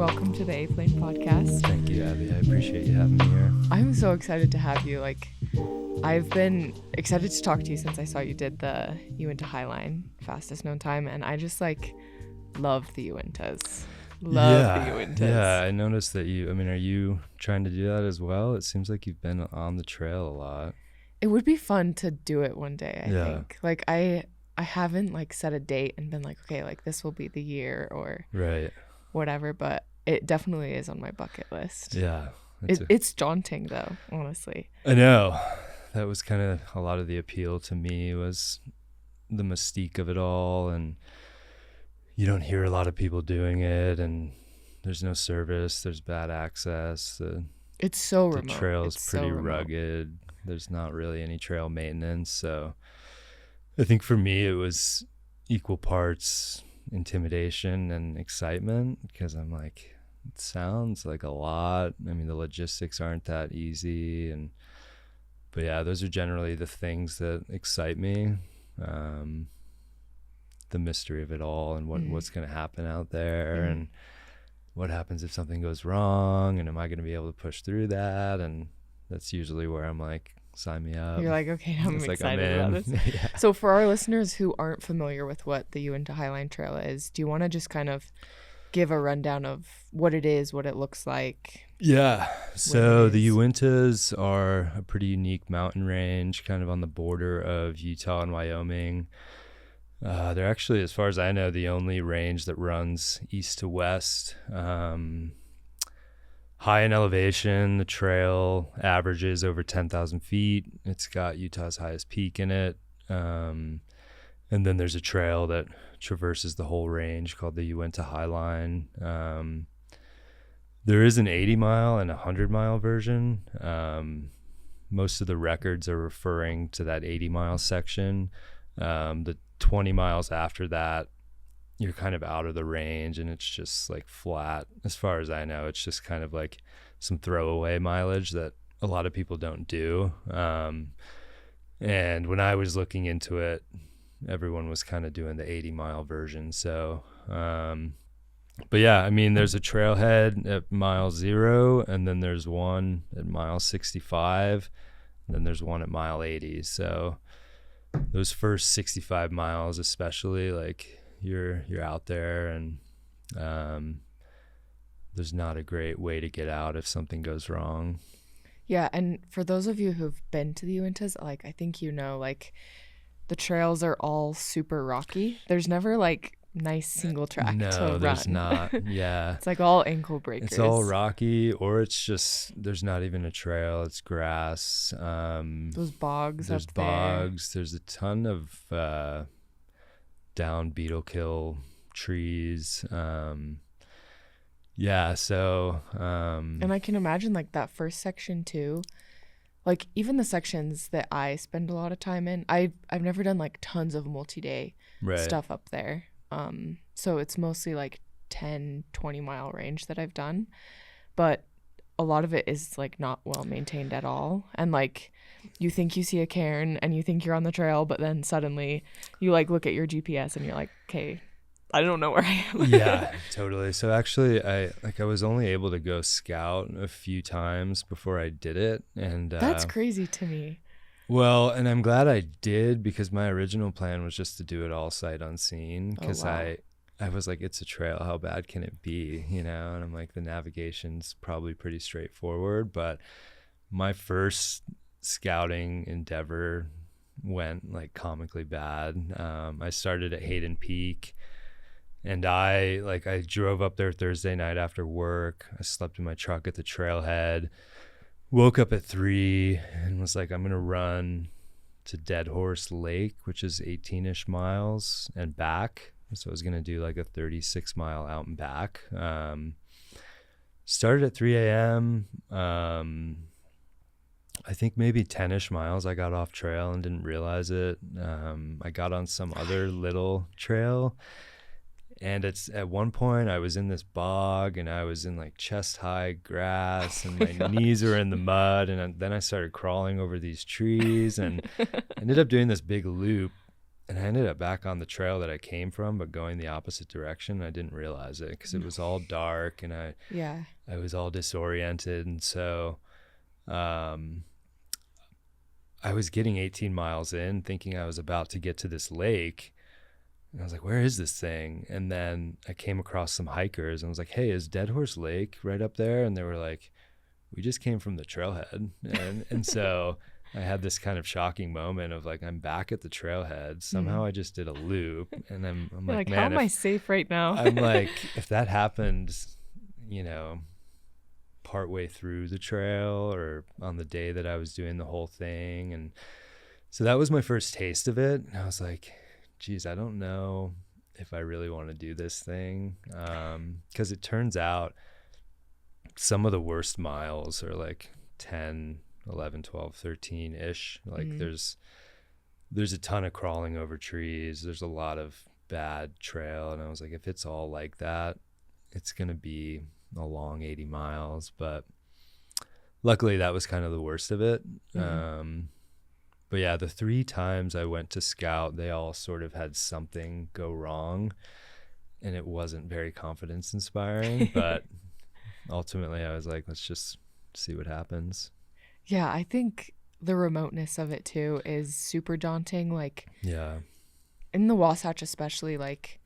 welcome to the A-Plane podcast. Thank you, Abby. I appreciate you having me here. I'm so excited to have you. I've been excited to talk to you since I saw you did the Uinta Highline fastest known time, and I just love the Uintas. Love the Uintas. Yeah, I noticed that are you trying to do that as well? It seems like you've been on the trail a lot. It would be fun to do it one day, I think. I haven't set a date and been okay, this will be the year or whatever, but it definitely is on my bucket list. Yeah. It's daunting though, honestly. I know. That was kind of a lot of the appeal to me, was the mystique of it all, and you don't hear a lot of people doing it, and there's no service, there's bad access. It's so remote. The trail's pretty rugged. There's not really any trail maintenance, so I think for me it was equal parts intimidation and excitement, because I'm like, it sounds like a lot. I mean, the logistics aren't that easy, but yeah, those are generally the things that excite me. The mystery of it all, and what's going to happen out there, and what happens if something goes wrong, and am I going to be able to push through that? And that's usually where I'm like, sign me up. You're like, okay, I'm excited about this. Yeah. So for our listeners who aren't familiar with what the Uinta Highline Trail is, do you want to just kind of give a rundown of what it is, what it looks like? Yeah. So the Uintas are a pretty unique mountain range, kind of on the border of Utah and Wyoming. They're actually, as far as I know, the only range that runs east to west. High in elevation, the trail averages over 10,000 feet. It's got Utah's highest peak in it. And then there's a trail that traverses the whole range called the Uinta Highline. There is an 80-mile and a 100-mile version. Most of the records are referring to that 80-mile section. The 20 miles after that, you're kind of out of the range, and it's just flat. As far as I know, it's just kind of some throwaway mileage that a lot of people don't do. And when I was looking into it, everyone was kind of doing the 80-mile version. So, but yeah, there's a trailhead at mile 0, and then there's one at mile 65, and then there's one at mile 80. So those first 65 miles, especially, you're out there, and there's not a great way to get out if something goes wrong. Yeah, and for those of you who've been to the Uintas, I think the trails are all super rocky. There's never nice single track to run. No, there's not. Yeah. It's all ankle breakers. It's all rocky, or it's just, there's not even a trail. It's grass. Those bogs There's up bogs. There's a ton of down beetle kill trees. Yeah, so and I can imagine that first section too, even the sections that I spend a lot of time in, I've never done tons of multi-day stuff up there, so it's mostly 10-20 mile range that I've done, but a lot of it is not well maintained at all, and you think you see a cairn and you think you're on the trail, but then suddenly you look at your GPS and you're like, okay, I don't know where I am. Yeah, totally. So actually, I was only able to go scout a few times before I did it, and that's crazy to me. Well, and I'm glad I did, because my original plan was just to do it all sight unseen, because I was like, it's a trail, how bad can it be, and I'm like, the navigation's probably pretty straightforward, but my first scouting endeavor went comically bad. I started at Hayden Peak, and I drove up there Thursday night after work. I slept in my truck at the trailhead, woke up at 3 and was like, I'm gonna run to Dead Horse Lake, which is 18-ish miles, and back. So I was gonna do a 36-mile out and back. Started at 3 a.m. I think maybe 10-ish miles I got off trail and didn't realize it. I got on some other little trail, and it's at one point I was in this bog, and I was in chest high grass, and my knees were in the mud, and then I started crawling over these trees, and ended up doing this big loop and I ended up back on the trail that I came from, but going the opposite direction. I didn't realize it because it was all dark, and I was all disoriented. And so I was getting 18 miles in thinking I was about to get to this lake. And I was like, where is this thing? And then I came across some hikers and I was like, hey, is Dead Horse Lake right up there? And they were like, we just came from the trailhead. And so I had this kind of shocking moment of like, I'm back at the trailhead. Somehow I just did a loop. And I'm like, man, how am I safe right now? I'm like, if that happened, partway through the trail or on the day that I was doing the whole thing. And so that was my first taste of it. And I was like, geez, I don't know if I really want to do this thing. 'Cause it turns out some of the worst miles are like 10, 11, 12, 13 ish. Like there's a ton of crawling over trees. There's a lot of bad trail. And I was like, if it's all like that, it's going to be a long 80 miles. But luckily that was kind of the worst of it. But yeah, the 3 times I went to scout, they all sort of had something go wrong, and it wasn't very confidence inspiring. But ultimately I was like, let's just see what happens. Yeah, I think the remoteness of it too is super daunting. Like, yeah, in the Wasatch especially, like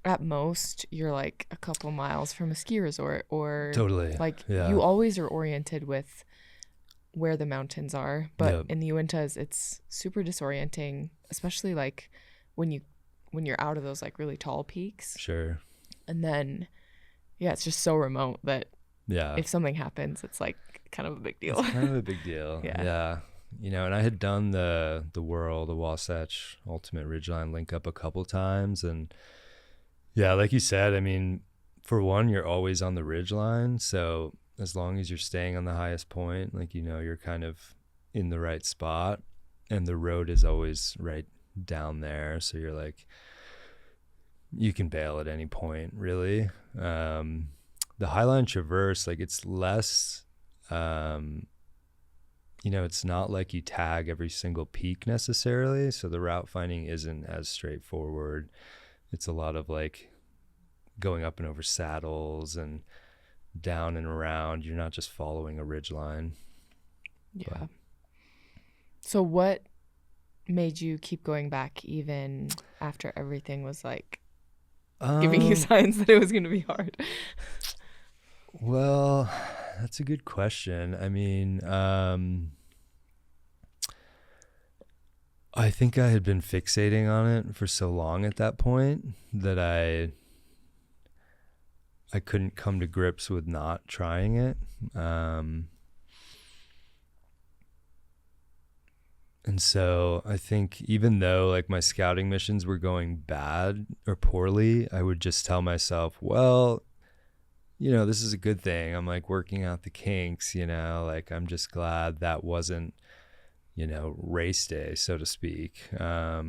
at most you're like a couple miles from a ski resort, or totally, like yeah. You always are oriented with where the mountains are, but in the Uintas it's super disorienting, especially like when you're out of those like really tall peaks. Sure. And then it's just so remote that if something happens, it's like kind of a big deal. It's kind of a big deal. Yeah. And I had done the Wasatch Ultimate Ridgeline link up a couple times, and like you said, I mean, for one, you're always on the ridgeline, so as long as you're staying on the highest point, like, you're kind of in the right spot, and the road is always right down there. So you're like, you can bail at any point, really. The Highline Traverse, like, it's less, it's not like you tag every single peak necessarily. So the route finding isn't as straightforward. It's a lot of like going up and over saddles and down and around. You're not just following a ridge line. Yeah. But. So what made you keep going back even after everything was like giving you signs that it was going to be hard? Well, that's a good question. I mean, I think I had been fixating on it for so long at that point that I couldn't come to grips with not trying it. And so I think even though like my scouting missions were going bad or poorly, I would just tell myself, well, this is a good thing. I'm like working out the kinks, like I'm just glad that wasn't, race day, so to speak. I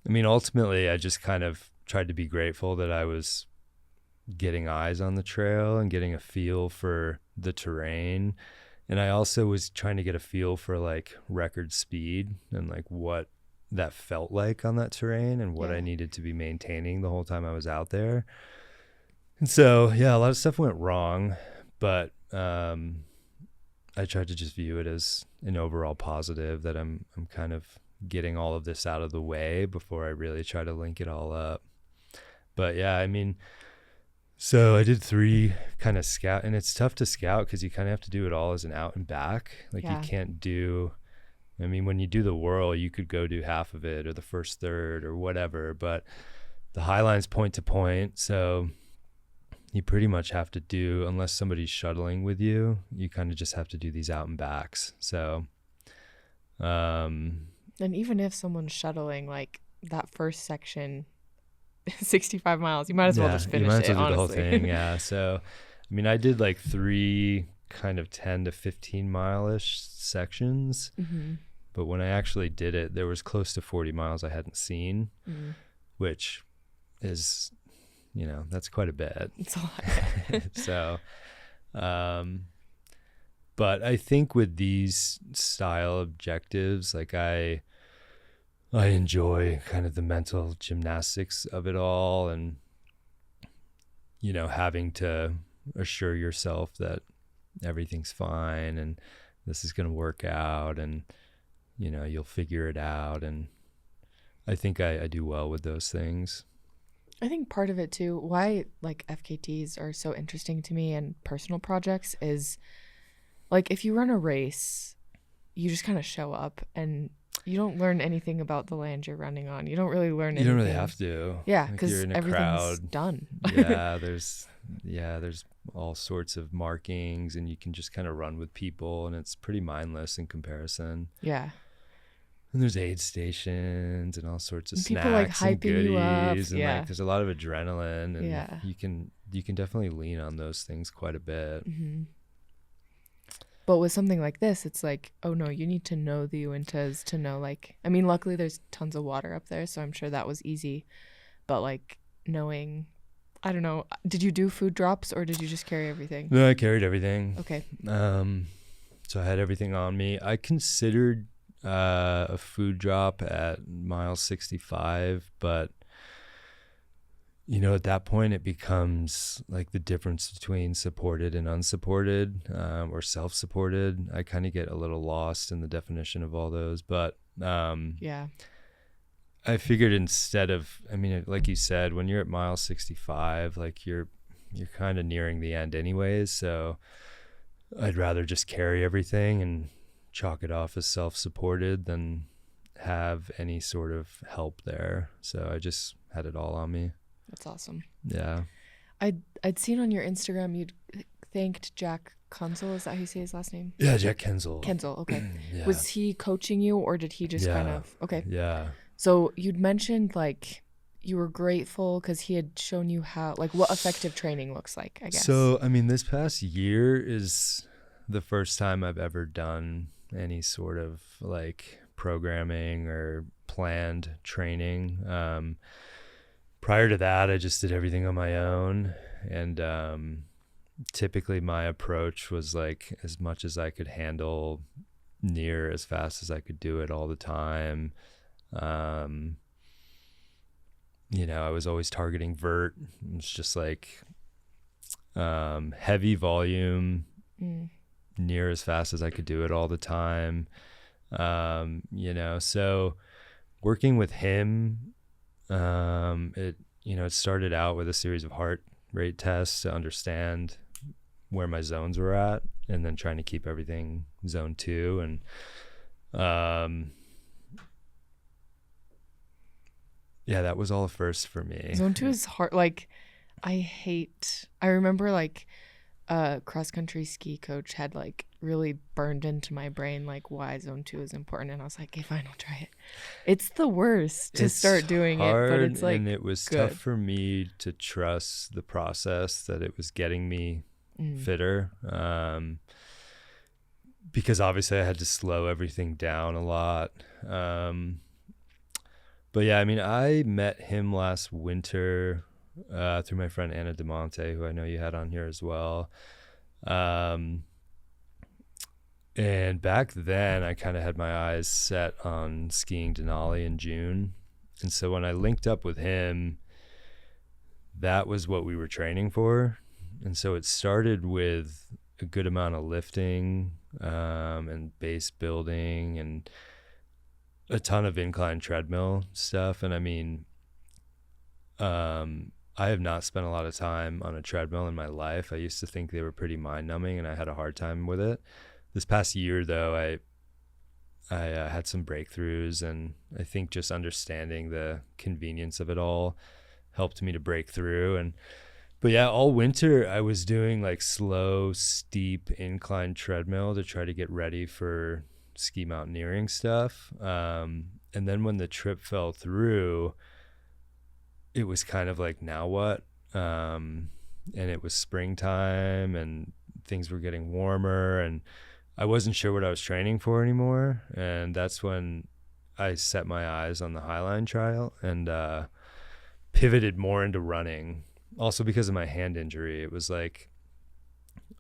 mean, ultimately I just kind of tried to be grateful that I was getting eyes on the trail and getting a feel for the terrain. And I also was trying to get a feel for like record speed and like what that felt like on that terrain and what I needed to be maintaining the whole time I was out there. And so, a lot of stuff went wrong, but I tried to just view it as an overall positive, that I'm kind of getting all of this out of the way before I really try to link it all up. But I mean, so I did 3 kind of scout, and it's tough to scout because you kind of have to do it all as an out and back. Like you can't do, I mean, when you do the whirl, you could go do half of it or the first third or whatever, but the Highline's point to point. So you pretty much have to do, unless somebody's shuttling with you, you kind of just have to do these out and backs. So, and even if someone's shuttling, like that first section, 65 miles, you might as well just finish it. You might as well do the whole thing. Yeah. So, I mean, I did like 3 kind of 10 to 15 mile-ish sections, but when I actually did it, there was close to 40 miles I hadn't seen, which is, that's quite a bit. It's a lot. So, but I think with these style objectives, like I I enjoy kind of the mental gymnastics of it all, and, you know, having to assure yourself that everything's fine and this is going to work out, and, you know, you'll figure it out. And I think I do well with those things. I think part of it too, why like FKTs are so interesting to me and personal projects is like if you run a race, you just kind of show up and you don't learn anything about the land you're running on. You don't really learn anything. You don't really have to. Yeah, Like, because you're in a everything's crowd. done. There's all sorts of markings, and you can just kind of run with people, and it's pretty mindless in comparison. Yeah. And there's aid stations and all sorts of and snacks people like and hyping goodies, you up. and Yeah. like there's a lot of adrenaline, and Yeah. you can definitely lean on those things quite a bit. Mm-hmm. But with something like this, it's like, oh no, you need to know the Uintas to know, like, I mean, luckily there's tons of water up there, so I'm sure that was easy. But like knowing, I don't know, did you do food drops or did you just carry everything? No, I carried everything. Okay. So I had everything on me. I considered a food drop at mile 65, but you know, at that point it becomes like the difference between supported and unsupported, or self-supported. I kind of get a little lost in the definition of all those, but Yeah. I figured instead of, I mean, like you said, when you're at mile 65, like you're kind of nearing the end anyways, so I'd rather just carry everything and chalk it off as self-supported than have any sort of help there. So I just had it all on me. That's awesome. Yeah. I'd seen on your Instagram you'd thanked Jack Kunzel. Is that how you say his last name? Yeah, Jack Kenzel. Kenzel, okay. Yeah. Was he coaching you or did he just kind of, okay. Yeah. So you'd mentioned like you were grateful because he had shown you how, like what effective training looks like, I guess. So, I mean, this past year is the first time I've ever done any sort of like programming or planned training. Prior to that, I just did everything on my own. And typically my approach was like as much as I could handle, near as fast as I could do it all the time. You know, I was always targeting vert. It's just like heavy volume, near as fast as I could do it all the time. You know, so working with him, it started out with a series of heart rate tests to understand where my zones were at, and then trying to keep everything zone 2. And yeah, that was all a first for me. Zone 2 is hard. Like, I remember like a cross-country ski coach had like really burned into my brain like why zone 2 is important, and I was like, okay, fine, I'll try it. It's the worst to start doing it, but it's like, and it was good. tough for me to trust the process, that it was getting me fitter, because obviously I had to slow everything down a lot. But yeah, I mean, I met him last winter through my friend Anna DeMonte, who I know you had on here as well. And back then I kind of had my eyes set on skiing Denali in June. And so when I linked up with him, that was what we were training for. And so it started with a good amount of lifting and base building and a ton of incline treadmill stuff. And I mean, I have not spent a lot of time on a treadmill in my life. I used to think they were pretty mind-numbing, and I had a hard time with it. This past year, though, I had some breakthroughs, and I think just understanding the convenience of it all helped me to break through. But yeah, all winter I was doing like slow, steep incline treadmill to try to get ready for ski mountaineering stuff. And then when the trip fell through, it was kind of like, now what? And it was springtime and things were getting warmer, and I wasn't sure what I was training for anymore. And that's when I set my eyes on the Highline Trail and pivoted more into running. Also because of my hand injury, it was like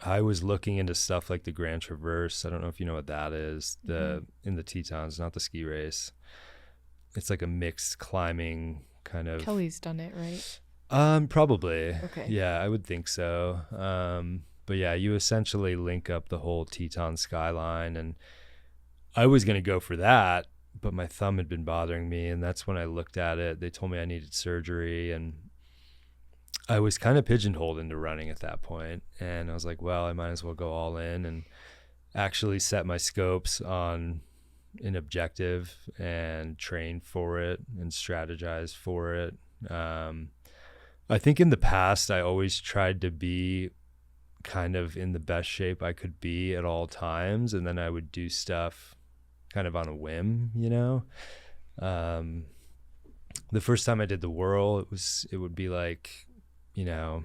I was looking into stuff like the Grand Traverse. I don't know if you know what that is, in the Tetons, not the ski race. it's like a mixed climbing kind of. Kelly's done it, right? Probably. Okay. Yeah, I would think so. But yeah, you essentially link up the whole Teton skyline, and I was going to go for that, but my thumb had been bothering me, and that's when I looked at it. They told me I needed surgery, and I was kind of pigeonholed into running at that point. And I was like, well, I might as well go all in and actually set my scopes on an objective and train for it and strategize for it. I think in the past, I always tried to be kind of in the best shape I could be at all times. And then I would do stuff kind of on a whim, you know? The first time I did the whirl, it would be like, you know,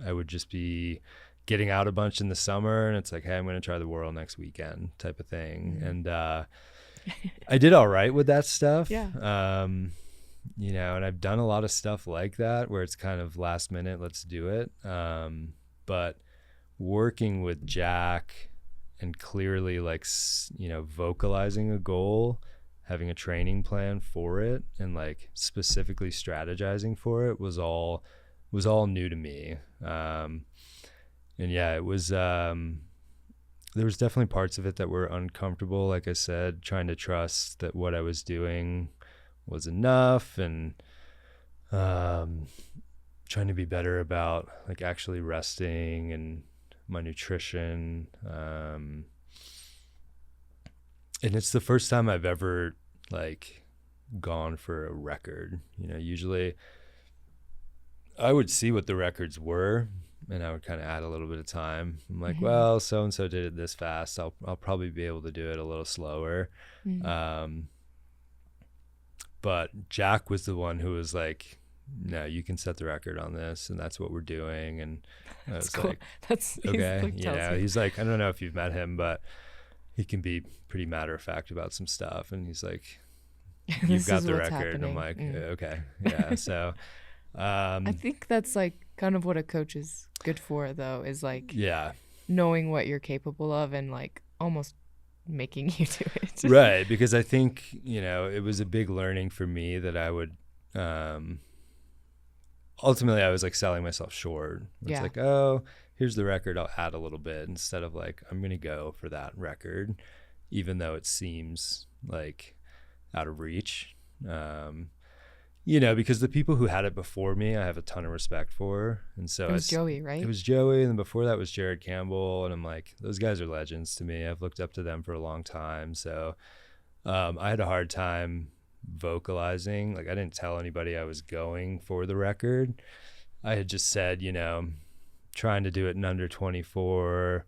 I would just be getting out a bunch in the summer, and it's like, hey, I'm going to try the whirl next weekend type of thing. And I did all right with that stuff. Yeah. You know, and I've done a lot of stuff like that where it's kind of last minute, let's do it. But working with Jack and clearly like, you know, vocalizing a goal, having a training plan for it, and like specifically strategizing for it was all new to me. And yeah, it was, there was definitely parts of it that were uncomfortable. Like I said, trying to trust that what I was doing was enough, and trying to be better about like actually resting and my nutrition. And it's the first time I've ever like gone for a record. You know, usually I would see what the records were, and I would kind of add a little bit of time. I'm like, well, so-and-so did it this fast. I'll probably be able to do it a little slower. But Jack was the one who was like, no, you can set the record on this, and that's what we're doing. And I was cool. like, That's okay. Like, You know, he's like, I don't know if you've met him, but he can be pretty matter of fact about some stuff. And he's like, you've got the record. And I'm like, okay. Yeah. So I think that's like kind of what a coach is good for, though, is like knowing what you're capable of and like almost making you do it. Right. Because I think, you know, it was a big learning for me that I would, ultimately I was like selling myself short. It's like, oh, here's the record. I'll add a little bit instead of like, I'm going to go for that record, even though it seems like out of reach. You know, because the people who had it before me, I have a ton of respect for. And so it was Joey, right? It was Joey. And then before that was Jared Campbell. And I'm like, those guys are legends to me. I've looked up to them for a long time. So I had a hard time vocalizing. Like, I didn't tell anybody I was going for the record. I had just said, you know, trying to do it in under 24.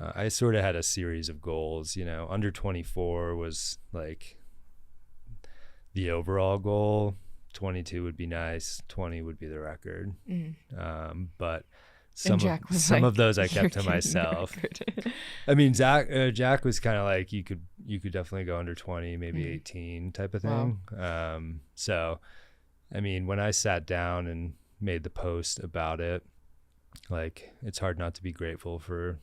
I sort of had a series of goals, you know. Under 24 was like the overall goal. 22 would be nice. 20 would be the record. But some of those I kept to myself. I mean, Jack was kind of like, you could definitely go under 20, maybe 18 type of thing. Wow. So, I mean, when I sat down and made the post about it, like, it's hard not to be grateful for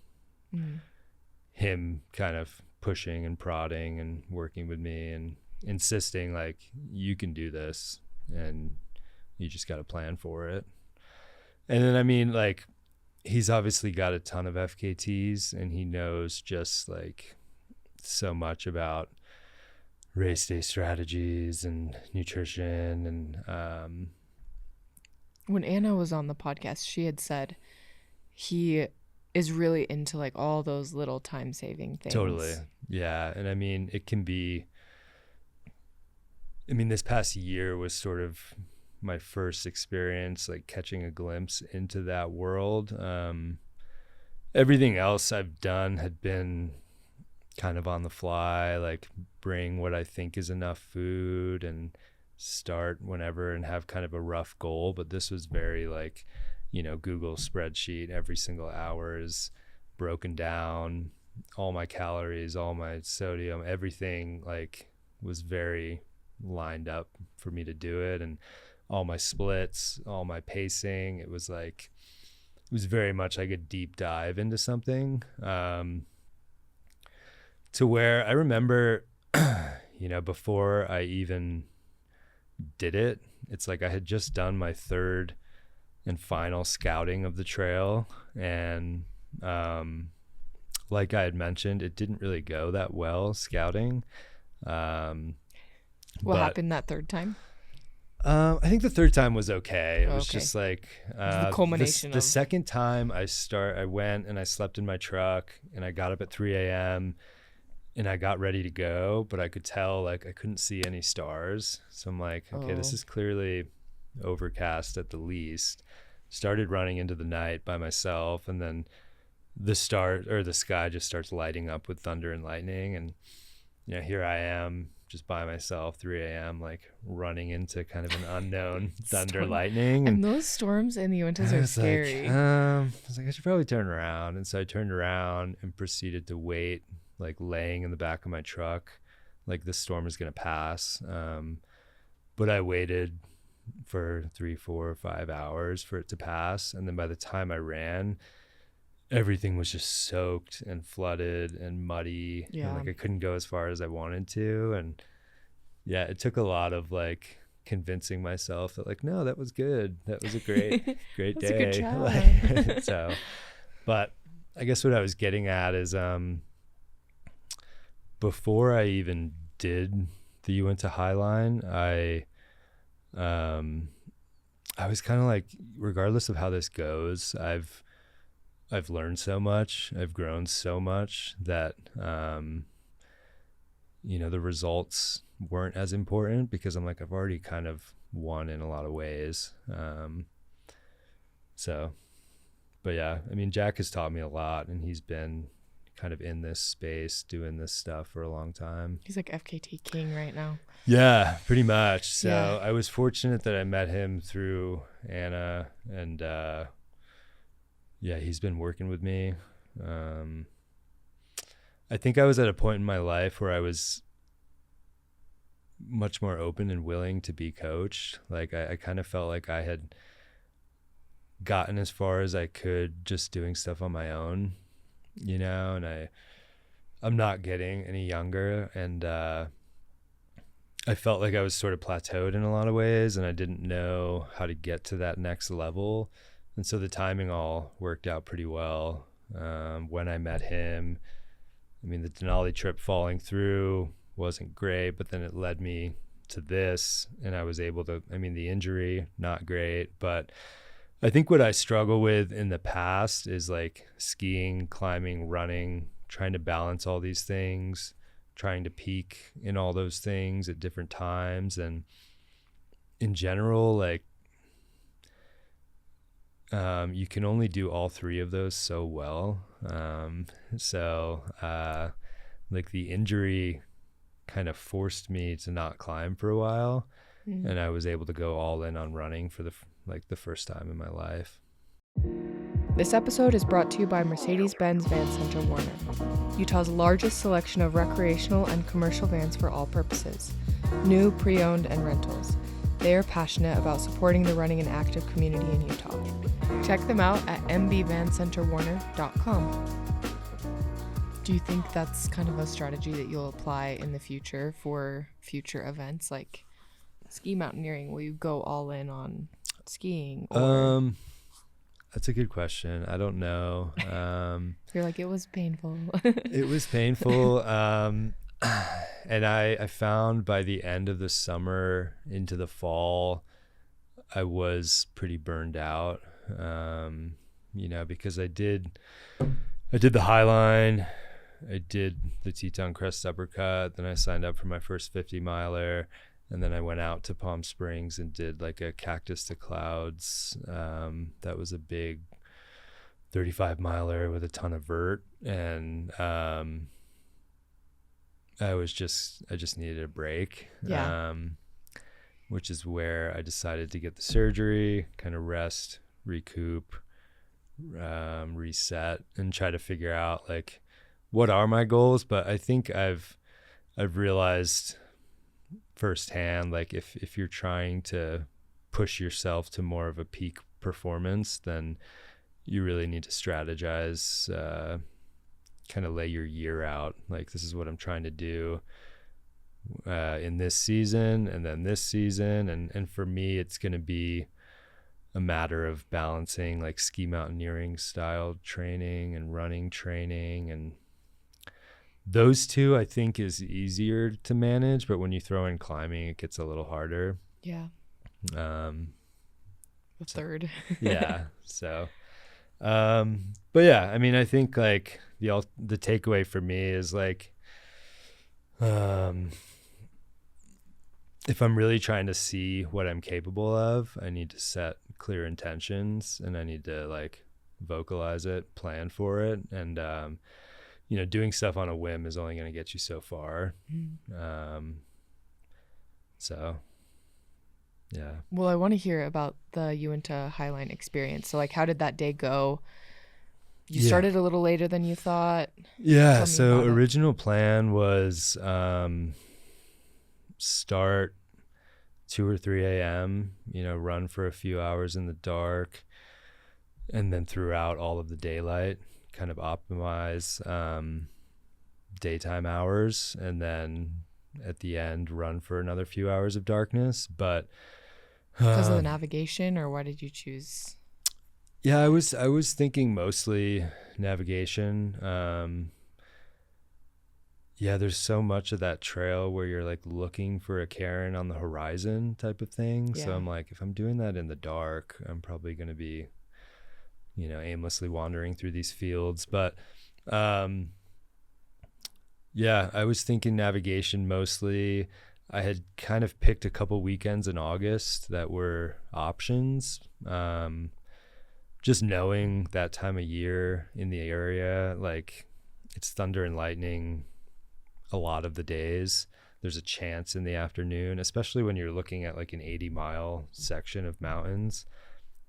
him kind of pushing and prodding and working with me and insisting like, you can do this and you just got to plan for it. And then, I mean, like, he's obviously got a ton of FKTs, and he knows just like so much about race day strategies and nutrition. And when Anna was on the podcast, she had said he is really into like all those little time saving things. Totally. Yeah. And I mean, it can be, I mean, this past year was sort of my first experience, like catching a glimpse into that world. Everything else I've done had been kind of on the fly, like bring what I think is enough food and start whenever and have kind of a rough goal. But this was very like, you know, Google spreadsheet. Every single hour is broken down. All my calories, all my sodium, everything like was very lined up for me to do it. And all my splits, all my pacing, it was very much like a deep dive into something, to where I remember, before I even did it, it's like I had just done my third and final scouting of the trail, and like I had mentioned, it didn't really go that well scouting. What happened that third time? I think the third time was okay. It was just like the culmination. The second time I went and I slept in my truck, and I got up at 3 a.m. and I got ready to go, but I could tell like I couldn't see any stars. So I'm like, okay, this is clearly overcast at the least. Started running into the night by myself, and then the sky just starts lighting up with thunder and lightning, and here I am just by myself, 3 a.m., like running into kind of an unknown thunder, lightning. And those storms in the Uintas are scary. I was like, I should probably turn around. And so I turned around and proceeded to wait, like laying in the back of my truck, like the storm is going to pass. But I waited for 3, 4, 5 hours for it to pass. And then by the time I ran, everything was just soaked and flooded and muddy. Yeah. And like I couldn't go as far as I wanted to. And yeah, it took a lot of like convincing myself that like, no, that was good. That was a great day. That's a good job. So, but I guess what I was getting at is before I even did the Uinta Highline, I was kind of like, regardless of how this goes, I've learned so much, I've grown so much that, the results weren't as important, because I'm like, I've already kind of won in a lot of ways. But yeah, I mean, Jack has taught me a lot, and he's been kind of in this space doing this stuff for a long time. He's like FKT king right now. Yeah, pretty much. So I was fortunate that I met him through Anna, and he's been working with me. I think I was at a point in my life where I was much more open and willing to be coached. Like I kind of felt like I had gotten as far as I could just doing stuff on my own, and I'm not getting any younger, and I felt like I was sort of plateaued in a lot of ways, and I didn't know how to get to that next level. And so the timing all worked out pretty well. When I met him, I mean, the Denali trip falling through wasn't great, but then it led me to this, and I was able to, the injury, not great, but I think what I struggle with in the past is like skiing, climbing, running, trying to balance all these things, trying to peak in all those things at different times. And in general, like, you can only do all three of those so well. Like the injury kind of forced me to not climb for a while. And I was able to go all in on running for the first time in my life. This episode is brought to you by Mercedes Benz Van Center Warner, Utah's largest selection of recreational and commercial vans for all purposes, new, pre-owned, and rentals. They are passionate about supporting the running and active community in Utah. Check them out at mbvancenterwarner.com. Do you think that's kind of a strategy that you'll apply in the future for future events like ski mountaineering? Will you go all in on skiing? Or... That's a good question. I don't know. You're like, it was painful. It was painful. And I found by the end of the summer into the fall, I was pretty burned out, because I did the Highline, I did the Teton Crest Uppercut, then I signed up for my first 50 miler, and then I went out to Palm Springs and did like a Cactus to Clouds. That was a big 35 miler with a ton of vert, and I just needed a break. Yeah. Which is where I decided to get the surgery, kind of rest, recoup, reset, and try to figure out like what are my goals. But I think I've realized firsthand, like if you're trying to push yourself to more of a peak performance, then you really need to strategize, kind of lay your year out. Like, this is what I'm trying to do. in this season and then this season. And for me, it's going to be a matter of balancing like ski mountaineering style training and running training, and those two I think is easier to manage, but when you throw in climbing, it gets a little harder. Yeah. The third. Yeah. So, but yeah, I mean, I think like the takeaway for me is like, if I'm really trying to see what I'm capable of, I need to set clear intentions, and I need to like vocalize it, plan for it. And, doing stuff on a whim is only going to get you so far. So yeah. Well, I want to hear about the Uinta Highline experience. So like, how did that day go? You started a little later than you thought. Yeah. So original plan was, start 2 or 3 a.m., run for a few hours in the dark, and then throughout all of the daylight, kind of optimize daytime hours, and then at the end run for another few hours of darkness. But because of the navigation, or why did you choose? Yeah, I was thinking mostly navigation. Yeah, there's so much of that trail where you're like looking for a cairn on the horizon type of thing. Yeah. So I'm like, if I'm doing that in the dark, I'm probably going to be, aimlessly wandering through these fields. But yeah, I was thinking navigation mostly. I had kind of picked a couple weekends in August that were options. Just knowing that time of year in the area, like it's thunder and lightning a lot of the days. There's a chance in the afternoon, especially when you're looking at like an 80-mile section of mountains.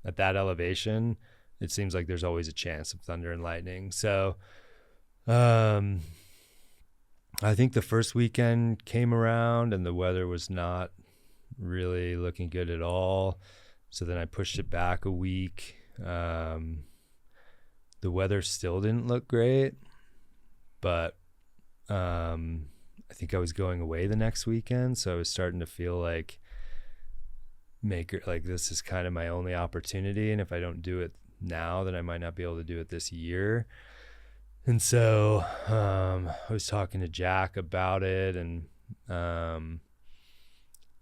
At that elevation, it seems like there's always a chance of thunder and lightning. So I think the first weekend came around and the weather was not really looking good at all. So then I pushed it back a week. The weather still didn't look great, but I think I was going away the next weekend, so I was starting to feel like this is kind of my only opportunity, and if I don't do it now, then I might not be able to do it this year. And so I was talking to Jack about it, and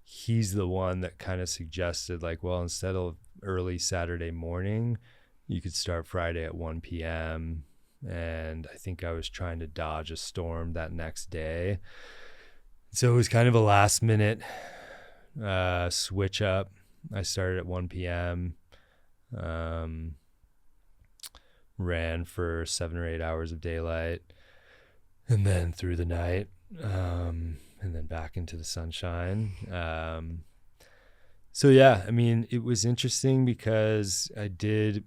he's the one that kind of suggested like, well, instead of early Saturday morning, you could start Friday at 1 p.m. And I think I was trying to dodge a storm that next day. So it was kind of a last minute switch up. I started at 1 p.m., ran for 7 or 8 hours of daylight, and then through the night, and then back into the sunshine. So yeah, I mean, it was interesting because I did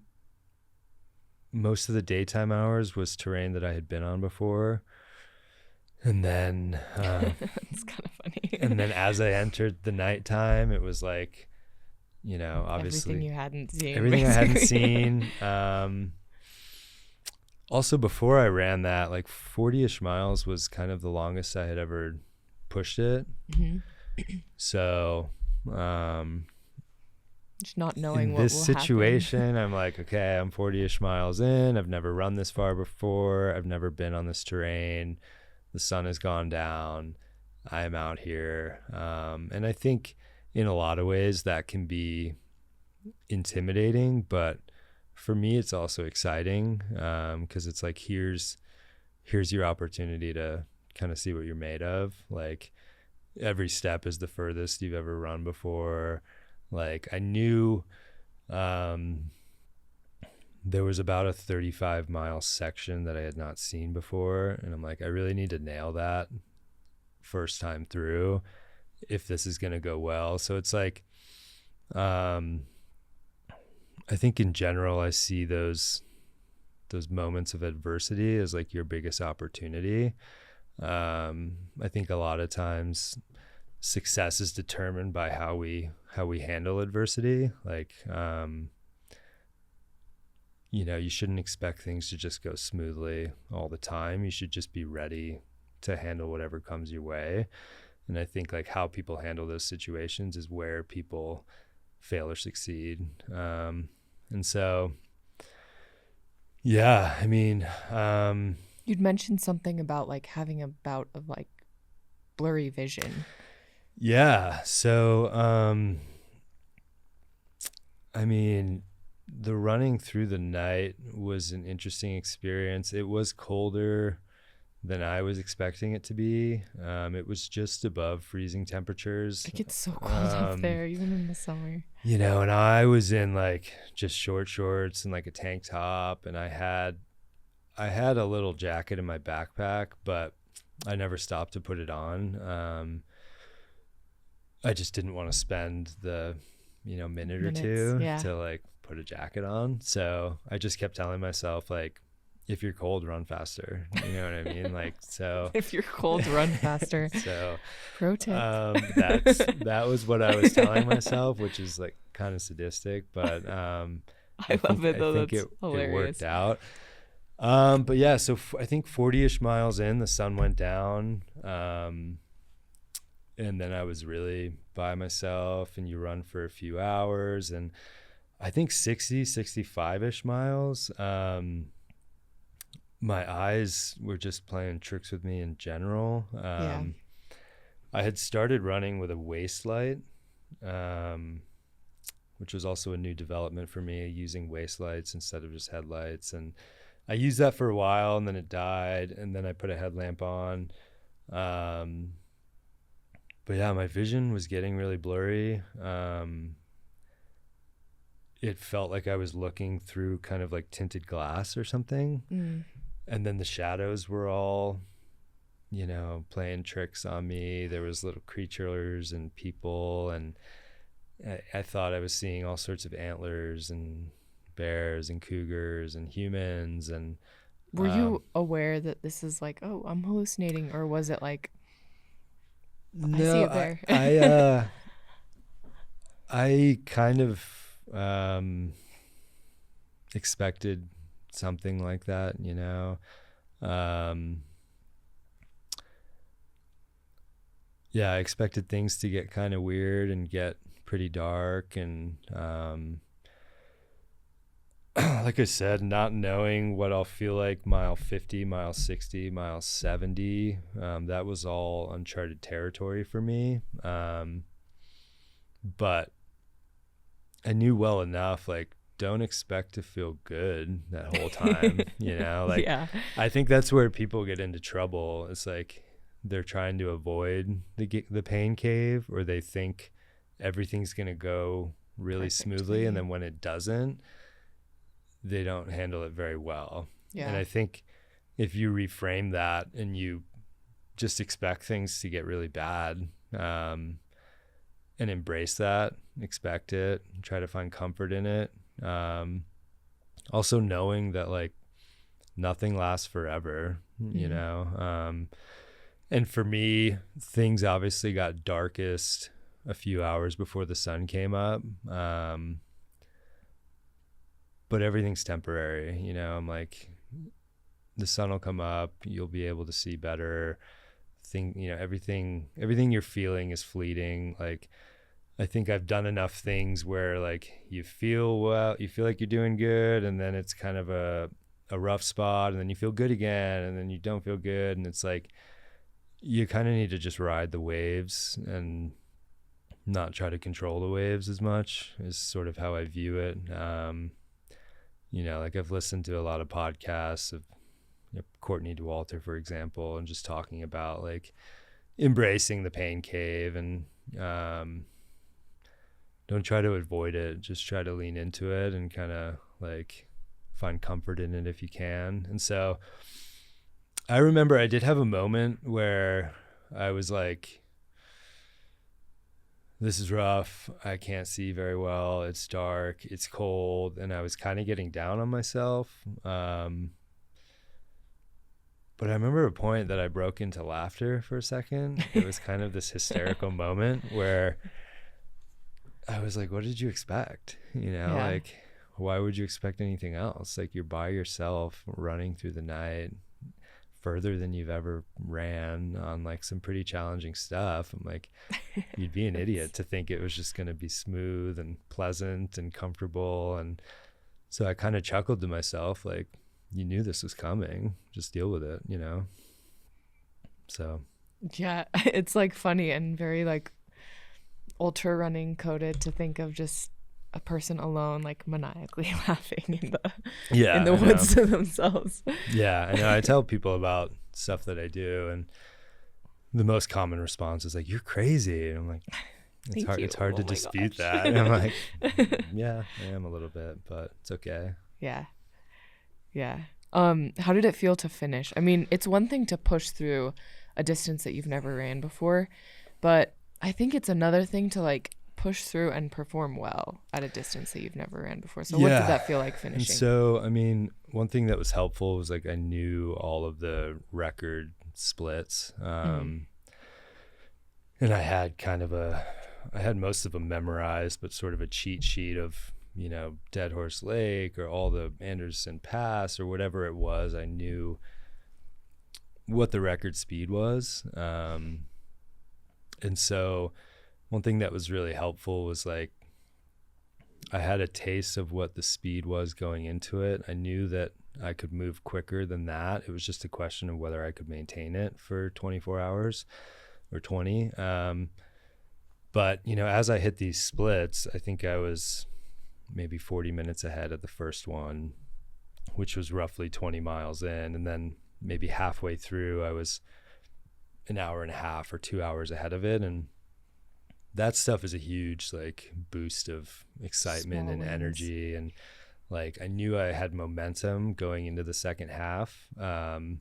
most of the daytime hours was terrain that I had been on before. And then it's kind of funny. And then as I entered the nighttime, it was like, obviously everything you hadn't seen. Everything basically. I hadn't seen. Also before I ran that, like 40-ish miles was kind of the longest I had ever pushed it. Mm-hmm. So just not knowing in what this will situation happen. I'm like, okay, I'm 40-ish miles in, I've never run this far before, I've never been on this terrain, the sun has gone down, I'm out here, and I think in a lot of ways that can be intimidating, but for me it's also exciting, because it's like here's your opportunity to kind of see what you're made of. Like every step is the furthest you've ever run before. Like I knew there was about a 35-mile section that I had not seen before. And I'm like, I really need to nail that first time through if this is going to go well. So it's like, I think in general, I see those moments of adversity as like your biggest opportunity. I think a lot of times success is determined by how we handle adversity. Like, you shouldn't expect things to just go smoothly all the time. You should just be ready to handle whatever comes your way. And I think like how people handle those situations is where people fail or succeed. And so, yeah, I mean, you'd mentioned something about like having a bout of like blurry vision. Yeah. So, I mean, the running through the night was an interesting experience. It was colder than I was expecting it to be. It was just above freezing temperatures. It gets so cold up there, even in the summer. You know, and I was in like just short shorts and like a tank top, and I had a little jacket in my backpack, but I never stopped to put it on. I just didn't want to spend the, minute or two to like put a jacket on. So I just kept telling myself like, if you're cold, run faster. You know what I mean? Like, so if you're cold, run faster. So pro tip. That was what I was telling myself, which is like kind of sadistic, but I love it though. I think it worked out. But yeah, so I think 40-ish miles in, the sun went down. And then I was really by myself, and you run for a few hours, and I think 65-ish miles. My eyes were just playing tricks with me in general. I had started running with a waist light, which was also a new development for me, using waist lights instead of just headlights. And I used that for a while, and then it died, and then I put a headlamp on. But yeah, my vision was getting really blurry. It felt like I was looking through kind of like tinted glass or something. And then the shadows were all, playing tricks on me. There was little creatures and people, and I thought I was seeing all sorts of antlers and bears and cougars and humans. And were you aware that this is like, oh, I'm hallucinating, or was it like, no, I see a bear? I kind of expected something like that, yeah, I expected things to get kind of weird and get pretty dark, and like I said, not knowing what I'll feel like mile 50, mile 60, mile 70, that was all uncharted territory for me. But I knew well enough, like, don't expect to feel good that whole time, like, yeah. I think that's where people get into trouble. It's like they're trying to avoid the pain cave, or they think everything's going to go really smoothly. And then when it doesn't, they don't handle it very well. Yeah. And I think if you reframe that and you just expect things to get really bad, and embrace that, expect it, try to find comfort in it. Also knowing that like nothing lasts forever, and for me, things obviously got darkest a few hours before the sun came up. But everything's temporary, I'm like, the sun will come up, you'll be able to see better. Everything you're feeling is fleeting. Like, I think I've done enough things where like you feel like you're doing good, and then it's kind of a rough spot, and then you feel good again, and then you don't feel good. And it's like, you kind of need to just ride the waves and not try to control the waves as much, is sort of how I view it. Like I've listened to a lot of podcasts of Courtney Dauwalter, for example, and just talking about like embracing the pain cave, and don't try to avoid it. Just try to lean into it and kind of like find comfort in it if you can. And so I remember I did have a moment where I was like, this is rough. I can't see very well. It's dark. It's cold. And I was kind of getting down on myself. But I remember a point that I broke into laughter for a second. It was kind of this hysterical moment where I was like, what did you expect? Like, why would you expect anything else? Like, you're by yourself running through the night, further than you've ever ran on like some pretty challenging stuff. I'm like, you'd be an idiot to think it was just going to be smooth and pleasant and comfortable. And so I kind of chuckled to myself, like, you knew this was coming, just deal with it, you know? So. Yeah, it's like funny and very like ultra running coded to think of just a person alone, like maniacally laughing in the woods to themselves. Yeah, I know. I tell people about stuff that I do, and the most common response is like, "You're crazy." And I'm like, It's hard to dispute that. And I'm like, yeah, I am a little bit, but it's okay. Yeah. How did it feel to finish? I mean, it's one thing to push through a distance that you've never ran before, but I think it's another thing to like push through and perform well at a distance that you've never ran before. So what did that feel like finishing? And so, I mean, one thing that was helpful was like I knew all of the record splits. And I had I had most of them memorized, but sort of a cheat sheet of, you know, Dead Horse Lake or all the Anderson Pass or whatever it was. I knew what the record speed was. And so one thing that was really helpful was like, I had a taste of what the speed was going into it. I knew that I could move quicker than that. It was just a question of whether I could maintain it for 24 hours or 20. But, you know, as I hit these splits, I think I was maybe 40 minutes ahead of the first one, which was roughly 20 miles in. And then maybe halfway through, I was an hour and a half or 2 hours ahead of it. And that stuff is a huge like boost of excitement and energy. And like, I knew I had momentum going into the second half. And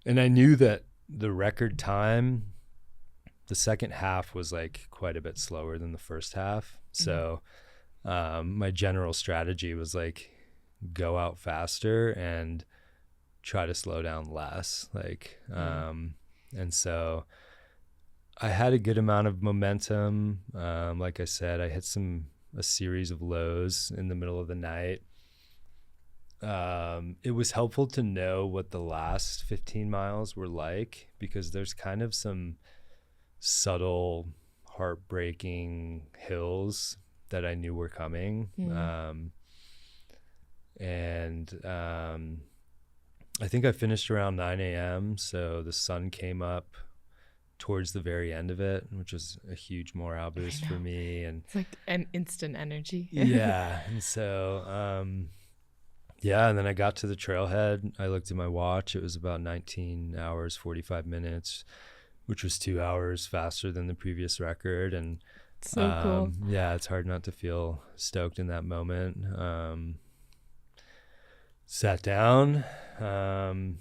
I knew that the record time, the second half was like quite a bit slower than the first half. So my general strategy was like, go out faster and try to slow down less. Like, and so I had a good amount of momentum. Like I said, I hit a series of lows in the middle of the night. It was helpful to know what the last 15 miles were like, because there's kind of some subtle, heartbreaking hills that I knew were coming. I think I finished around 9 a.m. So the sun came up towards the very end of it, which was a huge morale boost for me. And it's like an instant energy. Yeah. And so, and then I got to the trailhead. I looked at my watch. It was about 19 hours, 45 minutes, which was 2 hours faster than the previous record. And so cool. Yeah, it's hard not to feel stoked in that moment. Sat down, and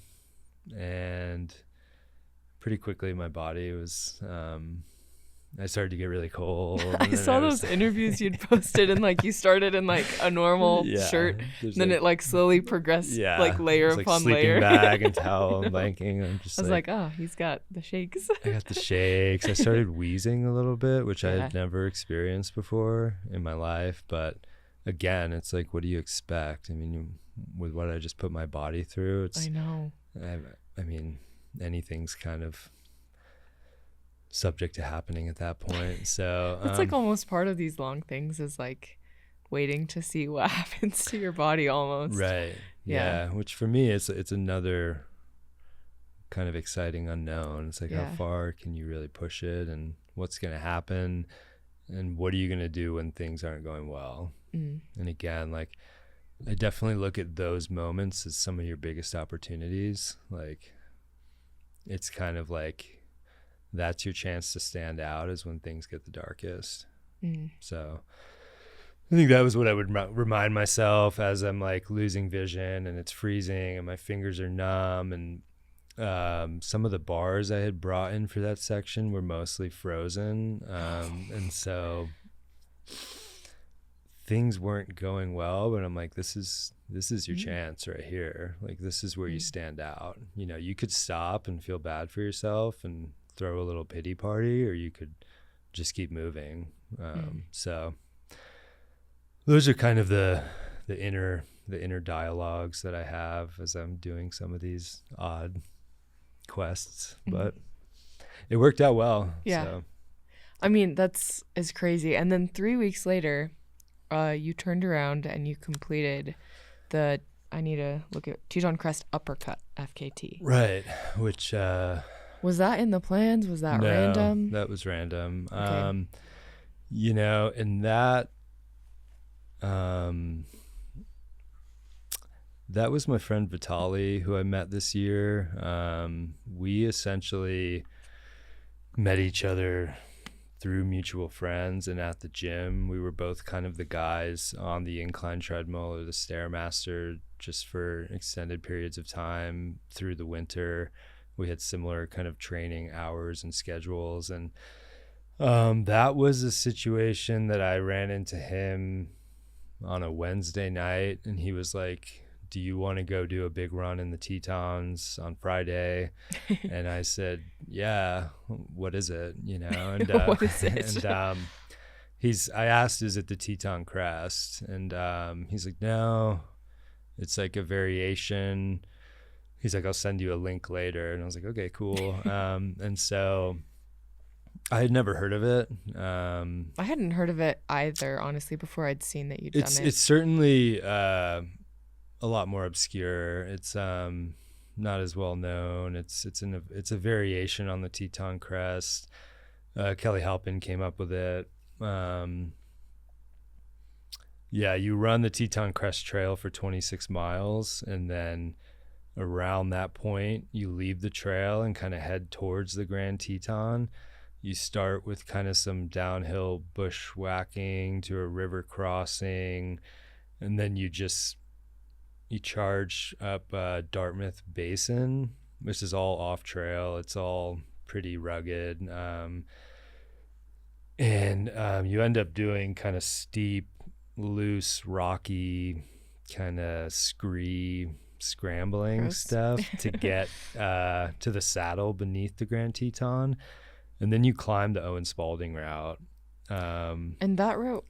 pretty quickly my body was, I started to get really cold. I saw those interviews you'd posted, and like you started in like a normal shirt, then it like slowly progressed, like layer upon layer. Sleeping bag and towel and blanking. I was like, oh, he's got the shakes. I got the shakes. I started wheezing a little bit, which I had never experienced before in my life. But again, it's like, what do you expect? I mean, with what I just put my body through, I know. I mean, anything's kind of subject to happening at that point. So it's like almost part of these long things is like waiting to see what happens to your body almost. Right. Yeah. Which for me, it's another kind of exciting unknown. It's like, how far can you really push it, and what's going to happen, and what are you going to do when things aren't going well? And again, like, I definitely look at those moments as some of your biggest opportunities. Like, it's kind of like, that's your chance to stand out, is when things get the darkest. So I think that was what I would remind myself as I'm like losing vision and it's freezing and my fingers are numb. And some of the bars I had brought in for that section were mostly frozen. And so things weren't going well, but I'm like, this is your chance right here. Like, this is where you stand out. You know, you could stop and feel bad for yourself and throw a little pity party, or you could just keep moving. So those are kind of the inner dialogues that I have as I'm doing some of these odd quests, but it worked out well. Yeah. So. I mean, is crazy. And then 3 weeks later, you turned around and you completed I need to look at Teton Crest Uppercut FKT. Right. Which, was that in the plans? Was that random? That was random. Okay. You know, in that, that was my friend Vitali, who I met this year. We essentially met each other through mutual friends, and at the gym, we were both kind of the guys on the incline treadmill or the Stairmaster just for extended periods of time through the winter. We had similar kind of training hours and schedules, and that was a situation that I ran into him on a Wednesday night, and he was like, do you want to go do a big run in the Tetons on Friday? And I said, yeah, what is it? You know, and what is it? And I asked, is it the Teton Crest? And he's like, no, it's like a variation. He's like, I'll send you a link later. And I was like, okay, cool. And so I had never heard of it. I hadn't heard of it either, honestly, before I'd seen that you'd done it. It's certainly a lot more obscure. It's not as well known. It's a variation on the Teton Crest. Kelly Halpin came up with it. Yeah, you run the Teton Crest Trail for 26 miles, and then around that point, you leave the trail and kind of head towards the Grand Teton. You start with kind of some downhill bushwhacking to a river crossing, and then you charge up Dartmouth Basin, which is all off trail. It's all pretty rugged. And you end up doing kind of steep, loose, rocky, kind of scrambling stuff to get to the saddle beneath the Grand Teton. And then you climb the Owen Spalding route. And that route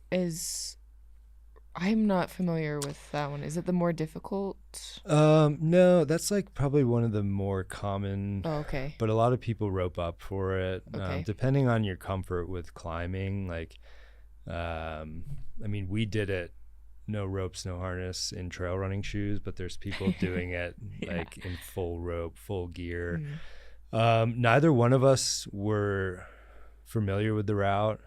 I'm not familiar with that one. Is it the more difficult? No, that's like probably one of the more common. Oh, okay. But a lot of people rope up for it. Okay. Depending on your comfort with climbing. Like, I mean, we did it, no ropes, no harness, in trail running shoes, but there's people doing it like in full rope, full gear. Neither one of us were familiar with the route.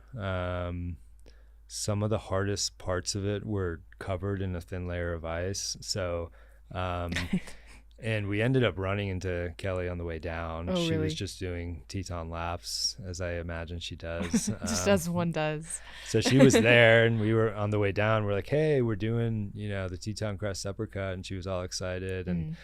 Some of the hardest parts of it were covered in a thin layer of ice. So, and we ended up running into Kelly on the way down. Oh, she really? was just doing Teton laps, as I imagine she does. Just as one does. So she was there, and we were on the way down. We're like, hey, we're doing, the Teton Crest Uppercut. And she was all excited. And